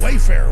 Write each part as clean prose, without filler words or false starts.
Wayfair.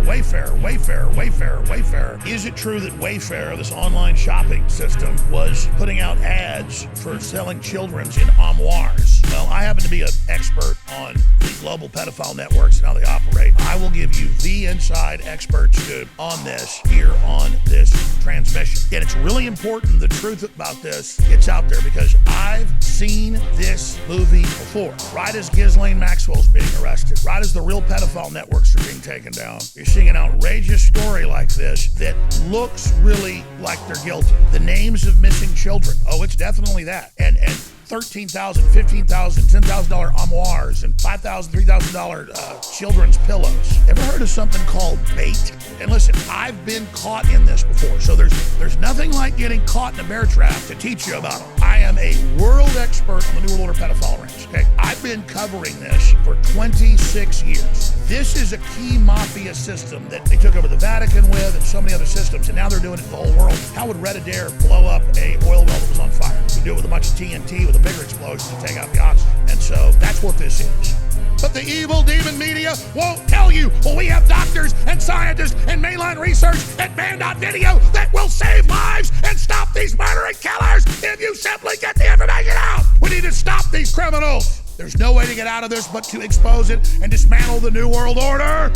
Is it true that Wayfair, this online shopping system, was putting out ads for selling children's in armoires? Well, I happen to be an expert on the global pedophile networks and how they operate. I will give you the inside expert scoop on this here on this transmission. And it's really important the truth about this gets out there because I've seen this movie before. Right as Ghislaine Maxwell's being arrested, right as the real pedophile networks are being taken down, you're seeing an outrageous story like this that looks really like they're guilty. The names of missing children. Oh, it's definitely that. And $13,000, $15,000, $10,000 armoires and $5,000, $3,000 children's pillows. Ever heard of something called bait? And listen, I've been caught in this before, so there's nothing like getting caught in a bear trap to teach you about them. I am a world expert on the New World Order pedophile rings, okay? I've been covering this for 26 years. This is a key mafia system that they took over the Vatican with and so many other systems, and now they're doing it in the whole world. How would Red Adair blow up a oil well that was on fire? We do it with a bunch of TNT with a bigger explosion to take out the oxygen. And so that's what this is. But the evil demon media won't tell you. Well, we have doctors and scientists and mainline research at Band.video that will save lives and stop these murdering killers if you simply get the information out. We need to stop these criminals. There's no way to get out of this but to expose it and dismantle the New World Order.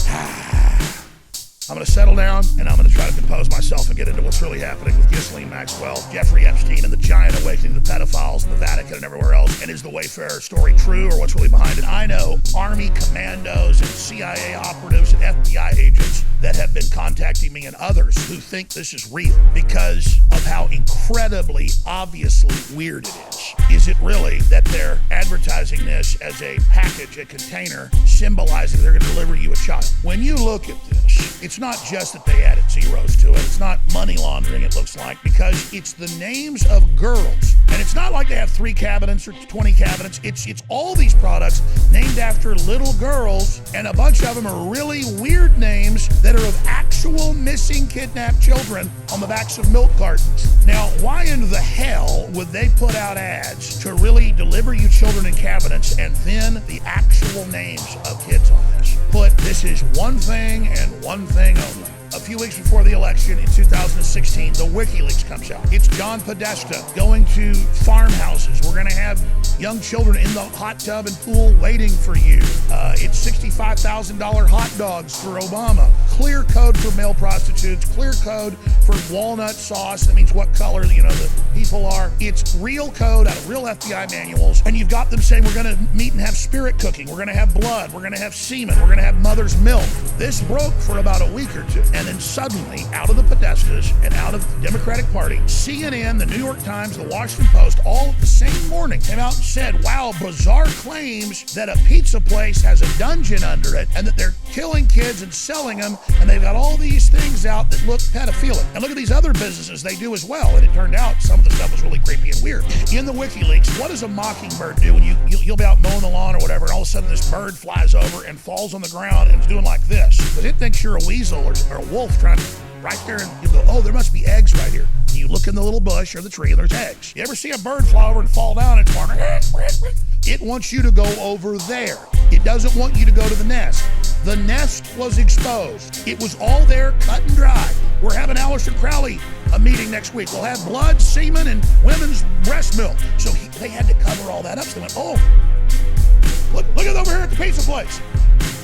I'm going to settle down, and I'm going to try to compose myself and get into what's really happening with Ghislaine Maxwell, Jeffrey Epstein, and the giant awakening of the pedophiles in the Vatican and everywhere else. And is the Wayfair story true, or what's really behind it? I know Army commandos and CIA operatives and FBI agents that have been contacting me and others who think this is real because of how incredibly obviously weird it is. Is it really that they're advertising this as a package, a container, symbolizing they're going to deliver you a child? When you look at this, it's not just that they added zeros to it. It's not money laundering, it looks like, because it's the names of girls. And it's not like they have 3 cabinets or 20 cabinets. It's all these products named after little girls, and a bunch of them are really weird names that are of actual missing, kidnapped children on the backs of milk cartons. Now, why in the hell would they put out ads to really deliver you children in cabinets and then the actual names of kids on this? But this is one thing and one thing only. A few weeks before the election in 2016, the WikiLeaks comes out. It's John Podesta going to farmhouses. We're going to have young children in the hot tub and pool waiting for you. It's $65,000 hot dogs for Obama. Clear code for male prostitutes. Clear code for walnut sauce. That means what color, the people are. It's real code out of real FBI manuals. And you've got them saying we're going to meet and have spirit cooking. We're going to have blood. We're going to have semen. We're going to have mother's milk. This broke for about a week or two. And then suddenly, out of the Podestas and out of the Democratic Party, CNN, the New York Times, the Washington Post, all the same morning came out and said, wow, bizarre claims that a pizza place has a dungeon under it and that they're killing kids and selling them, and they've got all these things out that look pedophilic. And look at these other businesses they do as well. And it turned out some of the stuff was really creepy and weird. In the WikiLeaks, what does a mockingbird do when you'll be out mowing the lawn or whatever, and all of a sudden this bird flies over and falls on the ground and is doing like this? Because it thinks you're a weasel or a wolf trying to right there, and you go, oh, there must be eggs right here. And you look in the little bush or the tree and there's eggs. You ever see a bird fly over and fall down and it wants you to go over there. It doesn't want you to go to the nest. The nest was exposed. It was all there, cut and dry. We're having Aleister Crowley a meeting next week. We'll have blood, semen, and women's breast milk. So they had to cover all that up. So they went, oh, look at over here at the pizza place.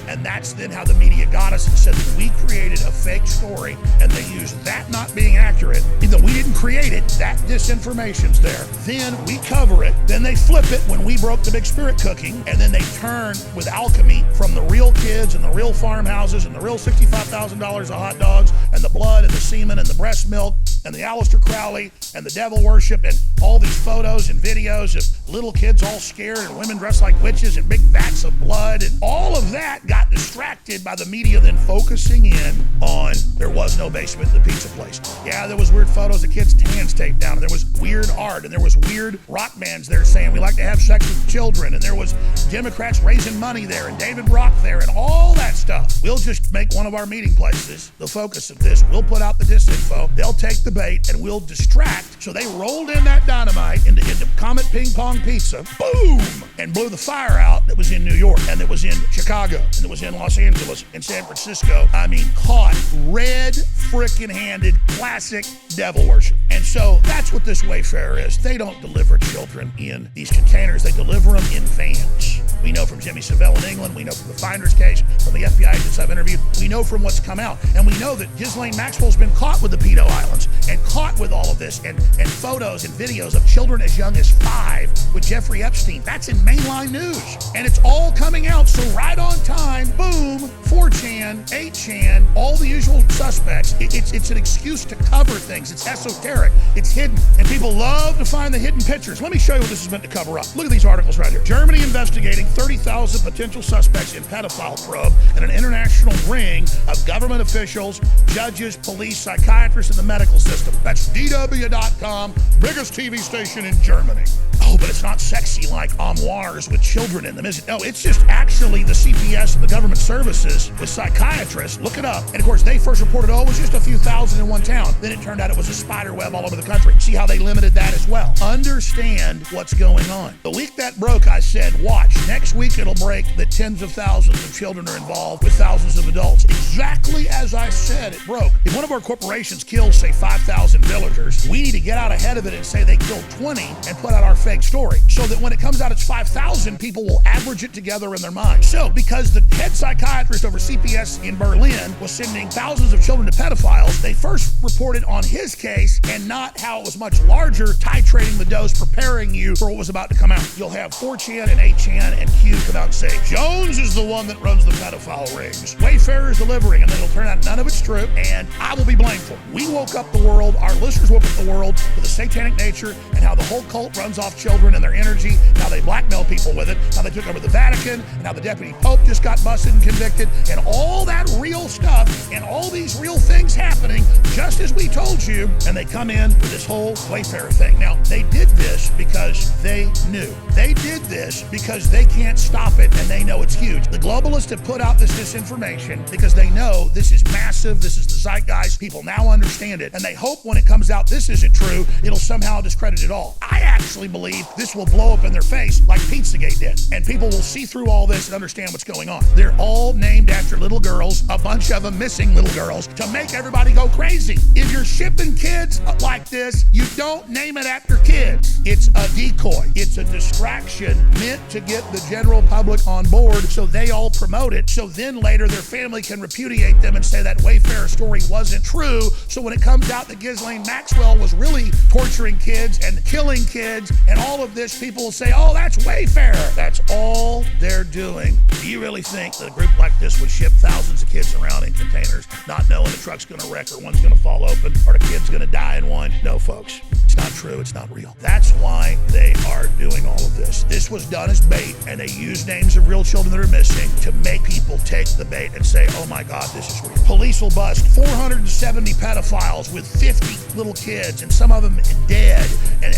And that's then how the media got us and said that we created a fake story, and they used that not being accurate. Even though we didn't create it, that disinformation's there. Then we cover it. Then they flip it when we broke the big spirit cooking, and then they turn with alchemy from the real kids and the real farmhouses and the real $65,000 of hot dogs and the blood and the semen and the breast milk and the Aleister Crowley and the devil worship and all these photos and videos of little kids all scared and women dressed like witches and big vats of blood, and all of that got distracted by the media then focusing in on there was no basement in the pizza place. Yeah, there was weird photos of kids' hands taped down, and there was weird art, and there was weird rock bands there saying we like to have sex with children, and there was Democrats raising money there, and David Brock there, and all that stuff. We'll just make one of our meeting places the focus of this. We'll put out the disinfo. They'll take the bait, and we'll distract. So they rolled in that dynamite into Comet Ping Pong pepperoni pizza, boom, and blew the fire out that was in New York, and that was in Chicago, and that was in Los Angeles, and San Francisco. I mean, caught red frickin' handed, classic devil worship. And so that's what this Wayfarer is. They don't deliver children in these containers. They deliver them in vans. We know from Jimmy Savile in England. We know from the Finder's case, from the FBI agents I've interviewed. We know from what's come out. And we know that Ghislaine Maxwell's been caught with the pedo islands and caught with all of this and photos and videos of children as young as 5 with Jeffrey Epstein. That's in mainline news. And it's all coming out. So right on time, boom, 4chan, 8chan, all the usual suspects. It's an excuse to cover things. It's esoteric. It's hidden. And people love to find the hidden pictures. Let me show you what this is meant to cover up. Look at these articles right here. Germany investigating 30,000 potential suspects in pedophile probe and an international ring of government officials, judges, police, psychiatrists, and the medical system. That's DW.com, biggest TV station in Germany. Oh, but it's not sexy like armoires with children in them, is it? No, it's just actually the CPS and the government services with psychiatrists. Look it up. And of course, they first reported, oh, it was just a few thousand in one town. Then it turned out it was a spider web all over the country. See how they limited that as well. Understand what's going on. The week that broke, I said, watch. Next week, it'll break that tens of thousands of children are involved with thousands of adults. Exactly as I said, it broke. If one of our corporations kills, say, 5,000 villagers, we need to get out ahead of it and say they killed 20 and put out our fake story so that when it comes out it's 5,000, people will average it together in their mind. So, because the head psychiatrist over CPS in Berlin was sending thousands of children to pedophiles, they first reported on his case and not how it was much larger, titrating the dose, preparing you for what was about to come out. You'll have 4chan and 8chan and Q come out and say, Jones is the one that runs the pedophile rings. Wayfarer is delivering, and then it'll turn out none of it's true, and I will be blamed for it. We woke up the world, our listeners woke up the world with a satanic nature and how the whole cult runs off children and their energy, how they blackmail people with it, how they took over the Vatican, and how the deputy pope just got busted and convicted, and all that real stuff, and all these real things happening, just as we told you, and they come in with this whole Wayfarer thing. Now, they did this because they knew. They did this because they can't stop it, and they know it's huge. The globalists have put out this disinformation because they know this is massive, this is the zeitgeist, people now understand it, and they hope when it comes out this isn't true, it'll somehow discredit it all. I actually believe this will blow up in their face like Pizzagate did, and people will see through all this and understand what's going on. They're all named after little girls, a bunch of them missing little girls, to make everybody go crazy. If you're shipping kids like this, you don't name it after kids. It's a decoy. It's a distraction meant to get the general public on board so they all promote it, so then later their family can repudiate them and say that Wayfarer story wasn't true. So when it comes out that Ghislaine Maxwell was really torturing kids and killing kids and all of this, people will say, oh, that's Wayfarer. That's all they're doing. Do you really think that a group like this would ship thousands of kids around in containers, not knowing the truck's gonna wreck or one's gonna fall open or the kid's gonna die in one? No, folks. It's not true. It's not real. That's why they are doing all of this. This was done as bait, and they use names of real children that are missing to make people take the bait and say, oh my God, this is real. Police will bust 470 pedophiles with 50 little kids, and some of them dead and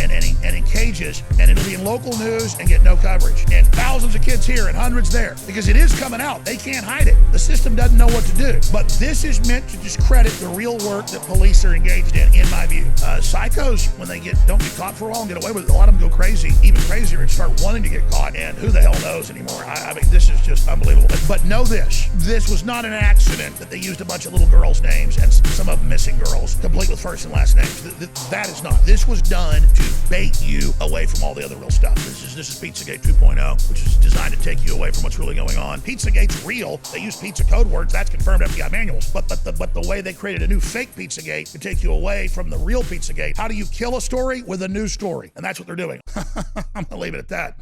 in cages, and it'll be in local news and get no coverage. And thousands of kids here and hundreds there, because it is coming out. They can't hide it. The system doesn't know what to do. But this is meant to discredit the real work that police are engaged in my view. Psychos, when they don't get caught for a while and get away with it, a lot of them go crazy, even crazier, and start wanting to get caught, and who the hell knows anymore. I mean, this is just unbelievable. But know this was not an accident that they used a bunch of little girls' names and some of them missing girls, complete with first and last names. That is not. This was done to bait you away from all the other real stuff. This is Pizzagate 2.0, which is designed to take you away from what's really going on. Pizzagate's real. They use pizza code words. That's confirmed FBI manuals. But the way they created a new fake Pizzagate to take you away from the real Pizzagate. How do you kill a story? With a new story. And that's what they're doing. I'm going to leave it at that.